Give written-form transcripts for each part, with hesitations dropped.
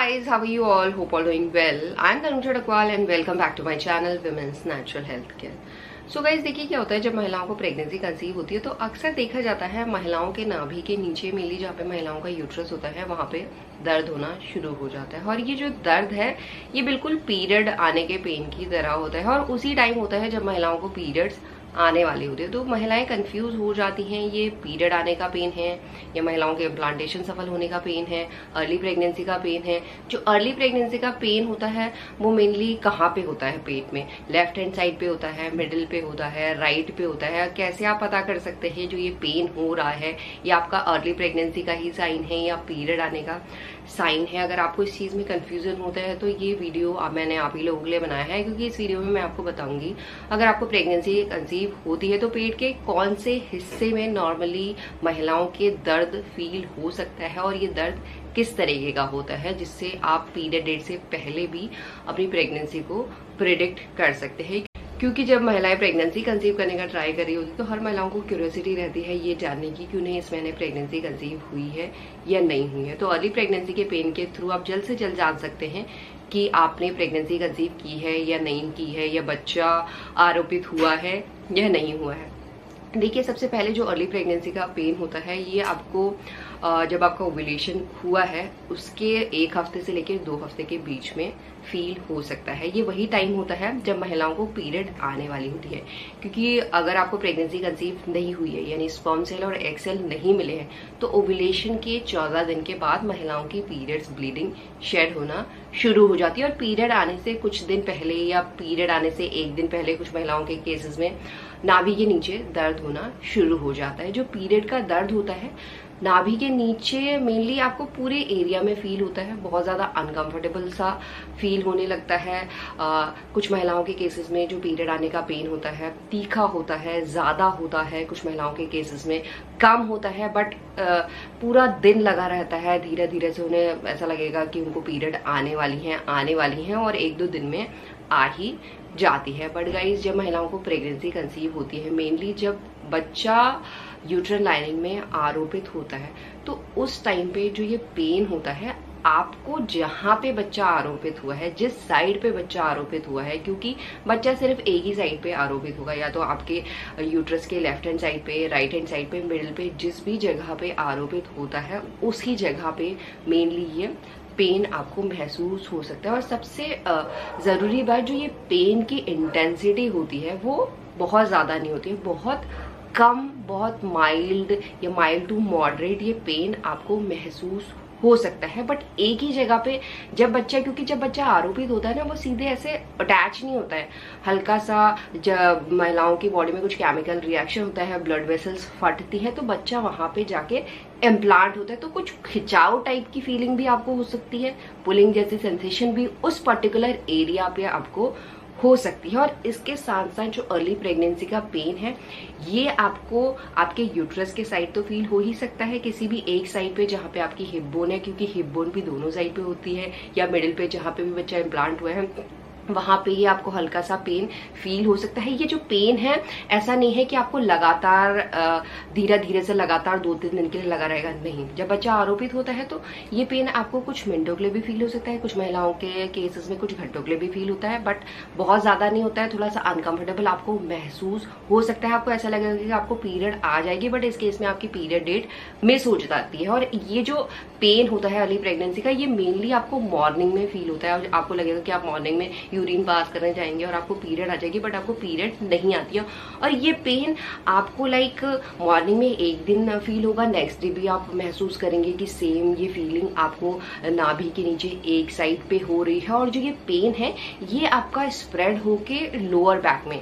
guys, how are you all? Hope all doing well. I'm Tanuja Dakwal and welcome back to my channel Women's Natural Health Care. So guys, देखिए क्या होता है जब महिलाओं को pregnancy conceive होती है तो अक्सर देखा जाता है महिलाओं के नाभि के नीचे मेनली जहाँ पे महिलाओं का यूट्रस होता है वहाँ पे दर्द होना शुरू हो जाता है। और ये जो दर्द है ये बिल्कुल पीरियड आने के पेन की तरह होता है और उसी टाइम होता है जब महिलाओं को पीरियड्स आने वाले होते हैं। तो महिलाएं कंफ्यूज हो जाती हैं, ये पीरियड आने का पेन है या महिलाओं के इम्प्लांटेशन सफल होने का पेन है, अर्ली प्रेगनेंसी का पेन है। जो अर्ली प्रेगनेंसी का पेन होता है वो मेनली कहाँ पे होता है? पेट में, लेफ्ट हैंड साइड पे होता है, मिडिल पे होता है, राइट पे होता है। कैसे आप पता कर सकते हैं जो ये पेन हो रहा है ये आपका अर्ली प्रेगनेंसी का ही साइन है या पीरियड आने का साइन है? अगर आपको इस चीज में कंफ्यूजन होता है तो ये वीडियो मैंने आप ही लोगों के लिए बनाया है, क्योंकि इस वीडियो में मैं आपको बताऊंगी अगर आपको प्रेगनेंसी कंसीव होती है तो पेट के कौन से हिस्से में नॉर्मली महिलाओं के दर्द फील हो सकता है और ये दर्द किस तरीके का होता है जिससे आप पीरियड डेट से पहले भी अपनी प्रेगनेंसी को प्रिडिक्ट कर सकते हैं। क्योंकि जब महिलाएं प्रेगनेंसी कंसीव करने का ट्राई कर रही होती तो हर महिलाओं को क्यूरियोसिटी रहती है ये जानने की कि उन्हें इस महीने प्रेगनेंसी कंसीव हुई है या नहीं हुई है। तो अर्ली प्रेगनेंसी के पेन के थ्रू आप जल्द से जल्द जान सकते हैं कि आपने प्रेगनेंसी कंसीव की है या नहीं की है, या बच्चा आरोपित हुआ है या नहीं हुआ है। देखिए, सबसे पहले जो अर्ली प्रेगनेंसी का पेन होता है ये आपको जब आपका ओव्यूलेशन हुआ है उसके 1 हफ्ते से लेकर 2 हफ्ते के बीच में फील हो सकता है। ये वही टाइम होता है जब महिलाओं को पीरियड आने वाली होती है। क्योंकि अगर आपको प्रेगनेंसी कंसीव नहीं हुई है यानी स्पर्म सेल और एग सेल नहीं मिले हैं तो ओव्यूलेशन के 14 दिन के बाद महिलाओं की पीरियड्स ब्लीडिंग शेड होना शुरू हो जाती है। और पीरियड आने से कुछ दिन पहले या पीरियड आने से 1 दिन पहले कुछ महिलाओं के केसेस में नाभि के नीचे दर्द होना शुरू हो जाता है। जो पीरियड का दर्द होता है नाभि के नीचे मेनली आपको पूरे एरिया में फील होता है, बहुत ज्यादा अनकंफर्टेबल सा फील होने लगता है। कुछ महिलाओं के केसेस में जो पीरियड आने का पेन होता है तीखा होता है, ज्यादा होता है, कुछ महिलाओं के केसेस में कम होता है बट पूरा दिन लगा रहता है। धीरे धीरे से उन्हें ऐसा लगेगा कि उनको पीरियड आने वाली हैं और 1-2 दिन में आ ही जाती है। बट गाइज, जब महिलाओं को प्रेगनेंसी कंसीव होती है मेनली जब बच्चा यूट्राइन लाइनिंग में आरोपित होता है तो उस टाइम पे जो ये पेन होता है आपको जहां पे बच्चा आरोपित हुआ है, जिस साइड पे बच्चा आरोपित हुआ है, क्योंकि बच्चा सिर्फ एक ही साइड पे आरोपित होगा, या तो आपके यूट्रस के लेफ्ट हैंड साइड पे, राइट हैंड साइड पे, मिडिल पे, जिस भी जगह पे आरोपित होता है उसी जगह पे मेनली ये पेन आपको महसूस हो सकता है। और सबसे जरूरी बात, जो ये पेन की इंटेंसिटी होती है वो बहुत ज्यादा नहीं होती है, बहुत कम, बहुत माइल्ड या माइल्ड टू मॉडरेट ये पेन आपको महसूस हो सकता है। बट एक ही जगह पे जब बच्चा, क्योंकि जब बच्चा आरोपित होता है ना वो सीधे ऐसे अटैच नहीं होता है, हल्का सा जब महिलाओं की बॉडी में कुछ केमिकल रिएक्शन होता है, ब्लड वेसल्स फटती है तो बच्चा वहां पे जाके इम्प्लांट होता है। तो कुछ खिंचाव टाइप की फीलिंग भी आपको हो सकती है, पुलिंग जैसी सेंसेशन भी उस पर्टिकुलर एरिया पे आपको हो सकती है। और इसके साथ साथ जो अर्ली प्रेगनेंसी का पेन है ये आपको आपके यूट्रस के साइड तो फील हो ही सकता है, किसी भी एक साइड पे जहाँ पे आपकी हिप बोन है, क्योंकि हिप बोन भी दोनों साइड पे होती है, या मिडिल पे जहाँ पे भी बच्चा इम्प्लांट हुआ है वहां पे ये आपको हल्का सा पेन फील हो सकता है। ये जो पेन है ऐसा नहीं है कि आपको लगातार धीरे धीरे से लगातार 2-3 दिन के लिए लगा रहेगा, नहीं। जब बच्चा आरोपित होता है तो ये पेन आपको कुछ मिनटों के लिए भी फील हो सकता है, कुछ महिलाओं के केसेस में कुछ घंटों के लिए भी फील होता है, बट बहुत ज्यादा नहीं होता है। थोड़ा सा अनकंफर्टेबल आपको महसूस हो सकता है, आपको ऐसा लगेगा कि आपको पीरियड आ जाएगी, बट इस केस में आपकी पीरियड डेट मिस हो जाती है। और ये जो पेन होता है अर्ली प्रेगनेंसी का ये मेनली आपको मॉर्निंग में फील होता है और आपको लगेगा कि आप मॉर्निंग में यूरिन पास करने जाएंगे और आपको पीरियड आ जाएगी, बट आपको पीरियड नहीं आती है। और ये पेन आपको लाइक मॉर्निंग में एक दिन फील होगा, नेक्स्ट डे भी आप महसूस करेंगे कि सेम ये फीलिंग आपको नाभि के नीचे एक साइड पे हो रही है। और जो ये पेन है ये आपका स्प्रेड होके लोअर बैक में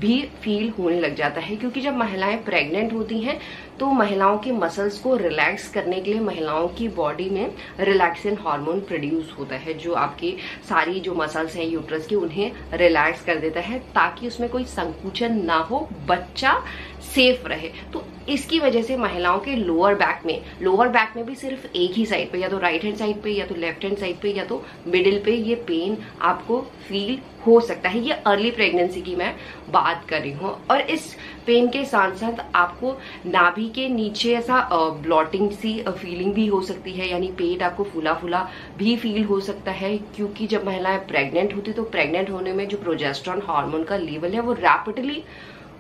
भी फील होने लग जाता है, क्योंकि जब महिलाएं प्रेग्नेंट होती हैं तो महिलाओं के मसल्स को रिलैक्स करने के लिए महिलाओं की बॉडी में रिलैक्सिन हार्मोन प्रोड्यूस होता है, जो आपकी सारी जो मसल्स हैं यूट्रस की उन्हें रिलैक्स कर देता है ताकि उसमें कोई संकुचन ना हो, बच्चा सेफ रहे। तो इसकी वजह से महिलाओं के लोअर बैक में भी सिर्फ एक ही साइड पे, या तो राइट हैंड साइड पे, या तो लेफ्ट हैंड साइड पे, या तो मिडिल पे ये पेन आपको फील हो सकता है। ये अर्ली प्रेगनेंसी की मैं बात कर रही हूँ। और इस पेन के साथ साथ आपको नाभि के नीचे ऐसा ब्लॉटिंग सी फीलिंग भी हो सकती है, यानी पेट आपको फूला फूला भी फील हो सकता है, क्योंकि जब महिलाएं प्रेग्नेंट होती तो प्रेग्नेंट होने में जो प्रोजेस्टेरोन हार्मोन का लेवल है वो रैपिडली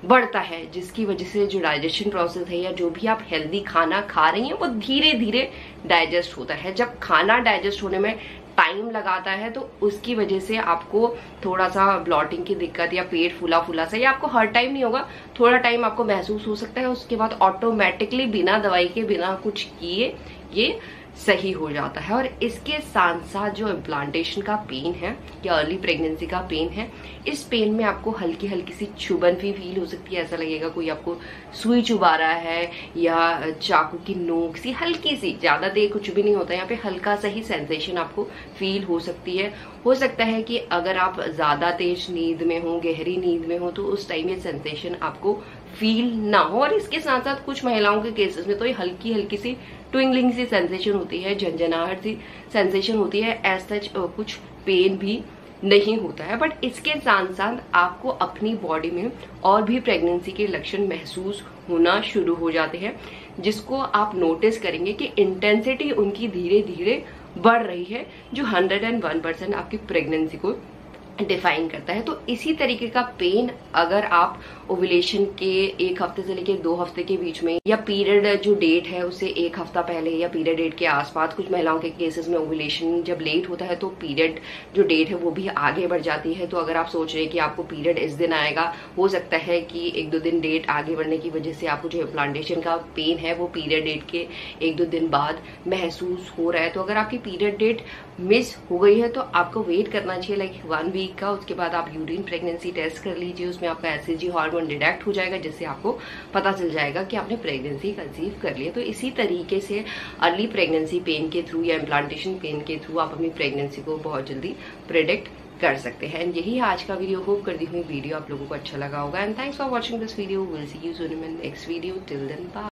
बढ़ता है, जिसकी वजह से जो डाइजेशन प्रोसेस है या जो भी आप हेल्दी खाना खा रही हैं वो धीरे धीरे डाइजेस्ट होता है। जब खाना डाइजेस्ट होने में टाइम लगाता है तो उसकी वजह से आपको थोड़ा सा ब्लॉटिंग की दिक्कत या पेट फूला फूला सा, या आपको हर टाइम नहीं होगा, थोड़ा टाइम आपको महसूस हो सकता है, उसके बाद ऑटोमेटिकली बिना दवाई के बिना कुछ किए ये सही हो जाता है। और इसके साथ साथ जो इम्प्लांटेशन का पेन है या अर्ली प्रेगनेंसी का पेन है, इस पेन में आपको हल्की हल्की सी चुभन भी फील हो सकती है। ऐसा लगेगा कोई आपको सुई चुबा रहा है या चाकू की नोक सी हल्की सी, ज्यादा देर कुछ भी नहीं होता, यहाँ पे हल्का सा ही सेंसेशन आपको फील हो सकती है। हो सकता है कि अगर आप ज्यादा तेज नींद में हो, गहरी नींद में हो, तो उस टाइम ये सेंसेशन आपको फील ना हो। और इसके साथ साथ कुछ महिलाओं के केसेस में तो ये हल्की हल्की सी ट्विंगलिंग सी सेंसेशन होती है, झंझनाहट सी सेंसेशन होती है। एज सच कुछ पेन भी नहीं होता है। बट इसके साथ साथ आपको अपनी बॉडी में और भी प्रेगनेंसी के लक्षण महसूस होना शुरू हो जाते हैं, जिसको आप नोटिस करेंगे कि इंटेंसिटी उनकी धीरे धीरे बढ़ रही है, जो 101% आपकी प्रेगनेंसी को डिफाइन करता है। तो इसी तरीके का पेन अगर आप ओव्यूलेशन के 1 हफ्ते से लेकर 2 हफ्ते के बीच में, या पीरियड जो डेट है उससे 1 हफ्ता पहले या पीरियड डेट के आसपास, कुछ महिलाओं के केसेस में ओव्यूलेशन जब लेट होता है तो पीरियड जो डेट है वो भी आगे बढ़ जाती है। तो अगर आप सोच रहे हैं कि आपको पीरियड इस दिन आएगा, हो सकता है कि 1-2 दिन डेट आगे बढ़ने की वजह से आपको जो इम्प्लांटेशन का पेन है वो पीरियड डेट के 1-2 दिन बाद महसूस हो रहा है। तो अगर आपकी पीरियड डेट मिस हो गई है तो आपको वेट करना चाहिए लाइक 1 वीक का। उसके बाद आप यूरिन प्रेगनेंसी टेस्ट कर लीजिए, उसमें आपका एसएचजी हार्मोन डिटेक्ट हो जाएगा, जिससे आपको पता चल जाएगा कि आपने प्रेगनेंसी कंसीव कर लिया। तो इसी तरीके से अर्ली प्रेगनेंसी पेन के थ्रू या इम्प्लांटेशन पेन के थ्रू आप अपनी प्रेगनेंसी को बहुत जल्दी प्रेडिक्ट कर सकते हैं। एंड यही आज का वीडियो। होप करती हूँ वीडियो आप लोगों को अच्छा लगा होगा। And thanks for watching this video. Will see you soon in next video. Till then bye.